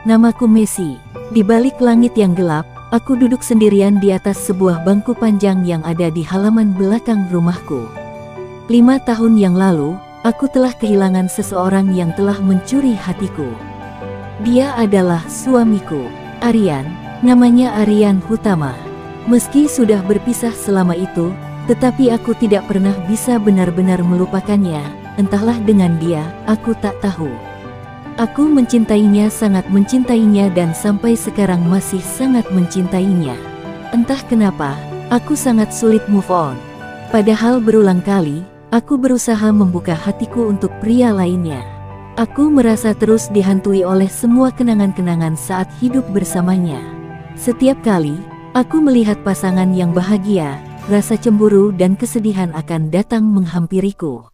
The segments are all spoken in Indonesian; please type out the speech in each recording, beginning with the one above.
Namaku Messi. Di balik langit yang gelap, aku duduk sendirian di atas sebuah bangku panjang yang ada di halaman belakang rumahku. 5 tahun yang lalu, aku telah kehilangan seseorang yang telah mencuri hatiku. Dia adalah suamiku, Aryan, namanya Aryan Hutama. Meski sudah berpisah selama itu, tetapi aku tidak pernah bisa benar-benar melupakannya. Entahlah dengan dia, aku tak tahu. Aku mencintainya, sangat mencintainya, dan sampai sekarang masih sangat mencintainya. Entah kenapa, aku sangat sulit move on. Padahal berulang kali, aku berusaha membuka hatiku untuk pria lainnya. Aku merasa terus dihantui oleh semua kenangan-kenangan saat hidup bersamanya. Setiap kali, aku melihat pasangan yang bahagia, rasa cemburu dan kesedihan akan datang menghampiriku.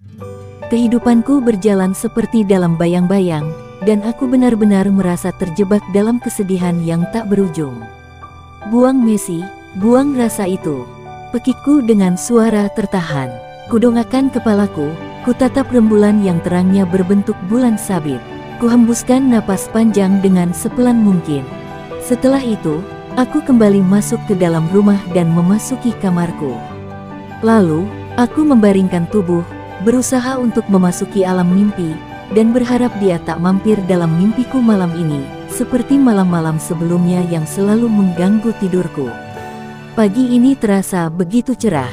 Kehidupanku berjalan seperti dalam bayang-bayang, dan aku benar-benar merasa terjebak dalam kesedihan yang tak berujung. Buang Messi, buang rasa itu. Pekikku dengan suara tertahan. Kudongakkan kepalaku, kutatap rembulan yang terangnya berbentuk bulan sabit. Kuhembuskan napas panjang dengan sepelan mungkin. Setelah itu, aku kembali masuk ke dalam rumah dan memasuki kamarku. Lalu, aku membaringkan tubuh, berusaha untuk memasuki alam mimpi, dan berharap dia tak mampir dalam mimpiku malam ini, seperti malam-malam sebelumnya yang selalu mengganggu tidurku. Pagi ini terasa begitu cerah.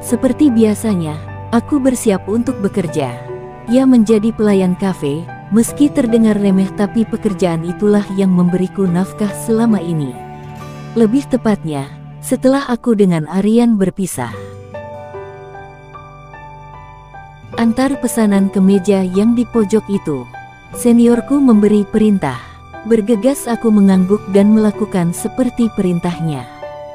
Seperti biasanya, aku bersiap untuk bekerja. Ya, menjadi pelayan kafe, meski terdengar remeh, tapi pekerjaan itulah yang memberiku nafkah selama ini. Lebih tepatnya, setelah aku dengan Aryan berpisah. Antar pesanan ke meja yang di pojok itu. Seniorku memberi perintah. Bergegas aku mengangguk dan melakukan seperti perintahnya.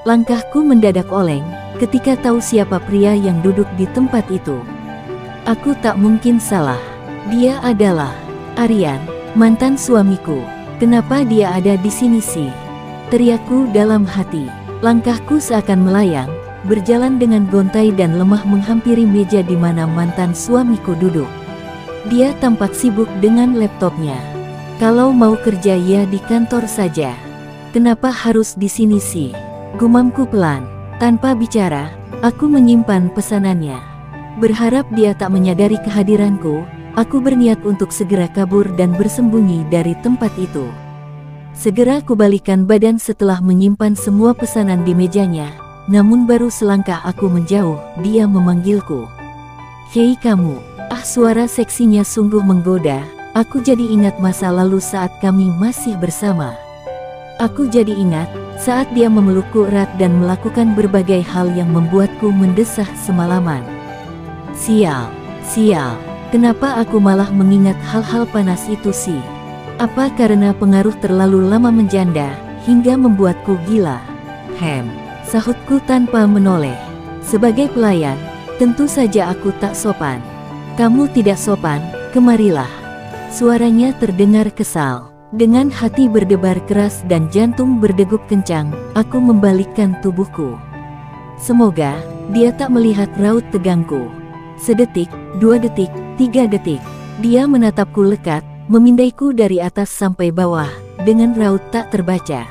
Langkahku mendadak oleng ketika tahu siapa pria yang duduk di tempat itu. Aku tak mungkin salah. Dia adalah Aryan, mantan suamiku. Kenapa dia ada di sini sih? Teriakku dalam hati. Langkahku seakan melayang, berjalan dengan gontai dan lemah menghampiri meja di mana mantan suamiku duduk. Dia tampak sibuk dengan laptopnya. Kalau mau kerja ya di kantor saja. Kenapa harus di sini sih? Gumamku pelan. Tanpa bicara, aku menyimpan pesanannya. Berharap dia tak menyadari kehadiranku, aku berniat untuk segera kabur dan bersembunyi dari tempat itu. Segera kubalikan badan setelah menyimpan semua pesanan di mejanya. Namun baru selangkah aku menjauh, dia memanggilku. "Hei kamu." Suara seksinya sungguh menggoda. Aku jadi ingat masa lalu saat kami masih bersama. Aku jadi ingat saat dia memelukku erat dan melakukan berbagai hal yang membuatku mendesah semalaman. Sial, kenapa aku malah mengingat hal-hal panas itu sih? Apa karena pengaruh terlalu lama menjanda, hingga membuatku gila? Sahutku tanpa menoleh. Sebagai pelayan, tentu saja aku tak sopan. "Kamu tidak sopan, kemarilah." Suaranya terdengar kesal. Dengan hati berdebar keras dan jantung berdegup kencang, aku membalikkan tubuhku. Semoga dia tak melihat raut tegangku. Sedetik, 2 detik, 3 detik. Dia menatapku lekat, memindaiku dari atas sampai bawah, dengan raut tak terbaca.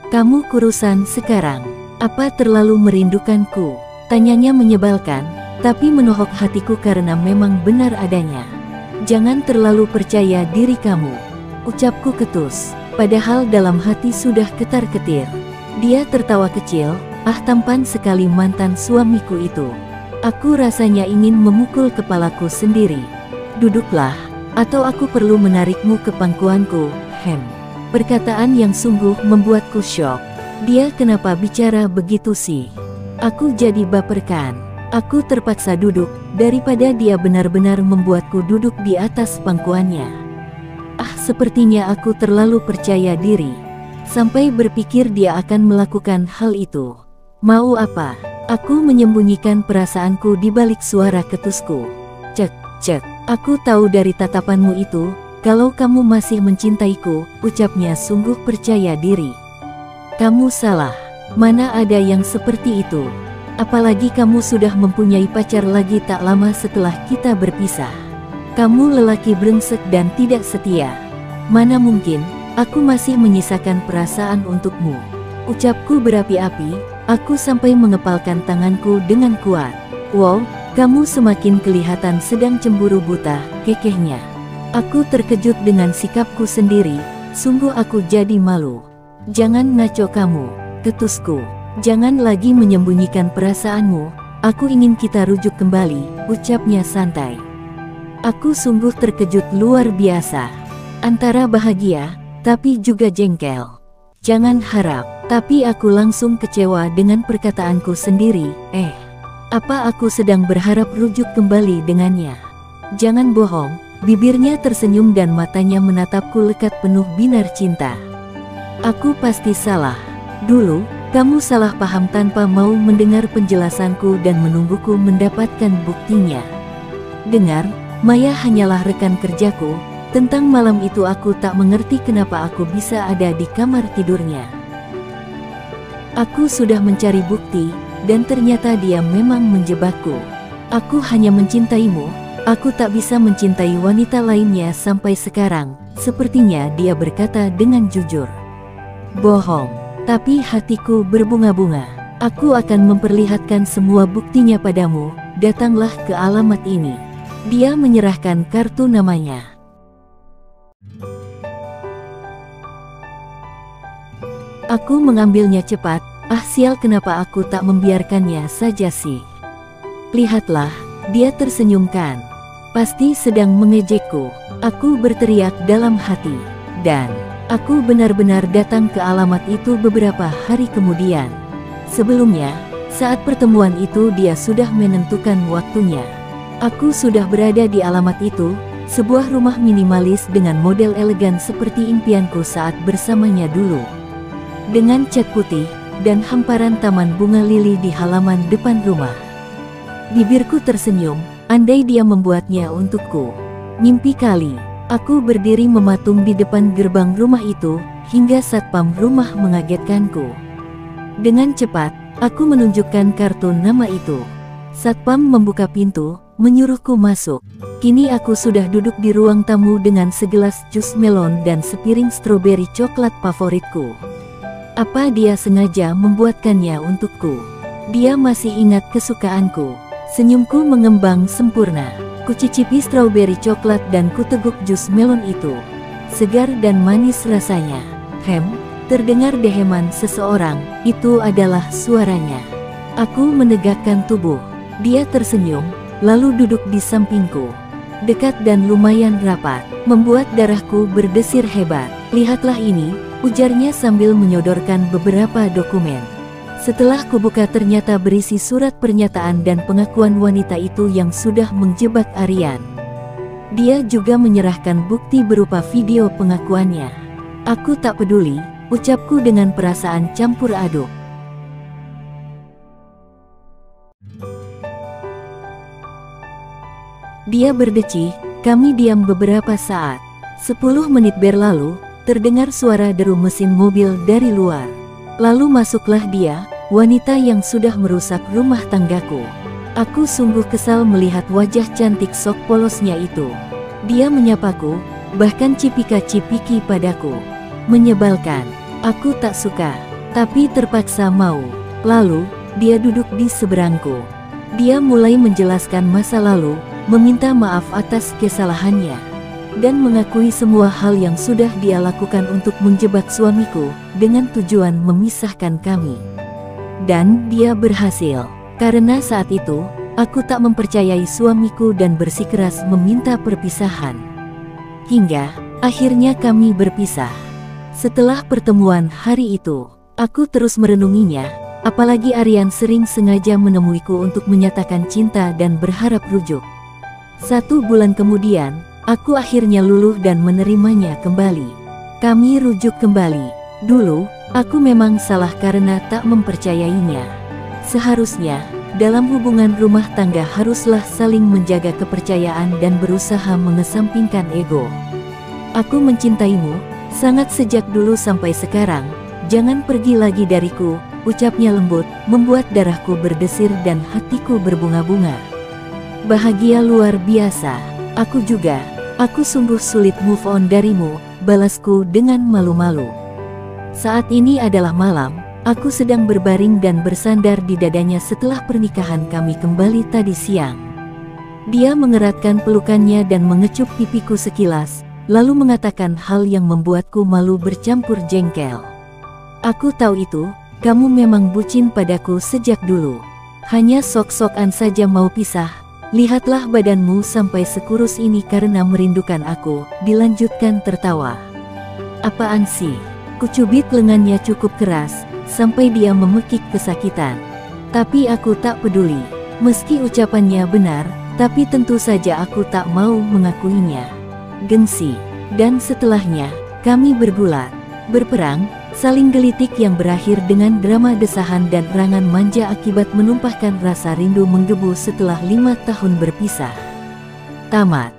"Kamu kurusan sekarang. Apa terlalu merindukanku?" Tanyanya menyebalkan, tapi menohok hatiku karena memang benar adanya. "Jangan terlalu percaya diri kamu," ucapku ketus, padahal dalam hati sudah ketar-ketir. Dia tertawa kecil, tampan sekali mantan suamiku itu. Aku rasanya ingin memukul kepalaku sendiri. "Duduklah, atau aku perlu menarikmu ke pangkuanku." Perkataan yang sungguh membuatku syok. Dia kenapa bicara begitu sih? Aku jadi baperkan. Aku terpaksa duduk, daripada dia benar-benar membuatku duduk di atas pangkuannya. Sepertinya aku terlalu percaya diri, sampai berpikir dia akan melakukan hal itu. Mau apa? Aku menyembunyikan perasaanku di balik suara ketusku. Cek, aku tahu dari tatapanmu itu, kalau kamu masih mencintaiku, ucapnya sungguh percaya diri. "Kamu salah. Mana ada yang seperti itu. Apalagi kamu sudah mempunyai pacar lagi tak lama setelah kita berpisah. Kamu lelaki brengsek dan tidak setia. Mana mungkin, aku masih menyisakan perasaan untukmu. Ucapku berapi-api, aku sampai mengepalkan tanganku dengan kuat. Wow, kamu semakin kelihatan sedang cemburu buta, kekehnya. Aku terkejut dengan sikapku sendiri, sungguh aku jadi malu. Jangan ngaco kamu, ketusku. Jangan lagi menyembunyikan perasaanmu, aku ingin kita rujuk kembali, ucapnya santai. Aku sungguh terkejut luar biasa. Antara bahagia, tapi juga jengkel. Jangan harap, tapi aku langsung kecewa dengan perkataanku sendiri. Apa aku sedang berharap rujuk kembali dengannya? Jangan bohong, bibirnya tersenyum dan matanya menatapku lekat penuh binar cinta. Aku pasti salah. Dulu, kamu salah paham tanpa mau mendengar penjelasanku dan menungguku mendapatkan buktinya. Dengar, Maya hanyalah rekan kerjaku. Tentang malam itu aku tak mengerti kenapa aku bisa ada di kamar tidurnya. Aku sudah mencari bukti, dan ternyata dia memang menjebakku. Aku hanya mencintaimu, aku tak bisa mencintai wanita lainnya sampai sekarang, sepertinya dia berkata dengan jujur. Bohong, tapi hatiku berbunga-bunga. Aku akan memperlihatkan semua buktinya padamu, datanglah ke alamat ini. Dia menyerahkan kartu namanya. Aku mengambilnya cepat. Sial, kenapa aku tak membiarkannya saja sih? Lihatlah, dia tersenyumkan. Pasti sedang mengejekku. Aku berteriak dalam hati. Dan aku benar-benar datang ke alamat itu beberapa hari kemudian. Sebelumnya, saat pertemuan itu dia sudah menentukan waktunya. Aku sudah berada di alamat itu, sebuah rumah minimalis dengan model elegan seperti impianku saat bersamanya dulu. Dengan cat putih, dan hamparan taman bunga lili di halaman depan rumah. Bibirku tersenyum, andai dia membuatnya untukku. Mimpi kali, aku berdiri mematung di depan gerbang rumah itu, hingga satpam rumah mengagetkanku. Dengan cepat, aku menunjukkan kartu nama itu. Satpam membuka pintu, menyuruhku masuk. Kini aku sudah duduk di ruang tamu dengan segelas jus melon dan sepiring stroberi coklat favoritku. Apa dia sengaja membuatkannya untukku? Dia masih ingat kesukaanku. Senyumku mengembang sempurna. Kucicipi stroberi coklat dan kuteguk jus melon itu. Segar dan manis rasanya. Terdengar deheman seseorang, itu adalah suaranya. Aku menegakkan tubuh. Dia tersenyum, lalu duduk di sampingku. Dekat dan lumayan rapat, membuat darahku berdesir hebat. Lihatlah ini, ujarnya sambil menyodorkan beberapa dokumen. Setelah kubuka ternyata berisi surat pernyataan dan pengakuan wanita itu yang sudah menjebak Aryan. Dia juga menyerahkan bukti berupa video pengakuannya. Aku tak peduli, ucapku dengan perasaan campur aduk. Dia berdecih, kami diam beberapa saat. 10 menit berlalu, terdengar suara deru mesin mobil dari luar. Lalu masuklah dia, wanita yang sudah merusak rumah tanggaku. Aku sungguh kesal melihat wajah cantik sok polosnya itu. Dia menyapaku, bahkan cipika-cipiki padaku. Menyebalkan, aku tak suka, tapi terpaksa mau. Lalu, dia duduk di seberangku. Dia mulai menjelaskan masa lalu, meminta maaf atas kesalahannya, dan mengakui semua hal yang sudah dia lakukan untuk menjebak suamiku, dengan tujuan memisahkan kami. Dan dia berhasil, karena saat itu, aku tak mempercayai suamiku dan bersikeras meminta perpisahan. Hingga, akhirnya kami berpisah. Setelah pertemuan hari itu, aku terus merenunginya, apalagi Aryan sering sengaja menemuiku untuk menyatakan cinta dan berharap rujuk. 1 bulan kemudian, aku akhirnya luluh dan menerimanya kembali. Kami rujuk kembali. Dulu, aku memang salah karena tak mempercayainya. Seharusnya, dalam hubungan rumah tangga haruslah saling menjaga kepercayaan dan berusaha mengesampingkan ego. Aku mencintaimu, sangat sejak dulu sampai sekarang, jangan pergi lagi dariku, Ucapnya lembut, membuat darahku berdesir dan hatiku berbunga-bunga. Bahagia luar biasa. Aku juga. Aku sungguh sulit move on darimu, balasku dengan malu-malu. Saat ini adalah malam, aku sedang berbaring dan bersandar di dadanya setelah pernikahan kami kembali tadi siang. Dia mengeratkan pelukannya dan mengecup pipiku sekilas, lalu mengatakan hal yang membuatku malu bercampur jengkel. Aku tahu itu, kamu memang bucin padaku sejak dulu. Hanya sok-sokan saja mau pisah. Lihatlah badanmu sampai sekurus ini karena merindukan aku, dilanjutkan tertawa. Apaan sih? Kucubit lengannya cukup keras, sampai dia memekik kesakitan. Tapi aku tak peduli. Meski ucapannya benar, tapi tentu saja aku tak mau mengakuinya. Gengsi. Dan setelahnya, kami bergulat, berperang, saling gelitik yang berakhir dengan drama desahan dan erangan manja akibat menumpahkan rasa rindu menggebu setelah 5 tahun berpisah. Tamat.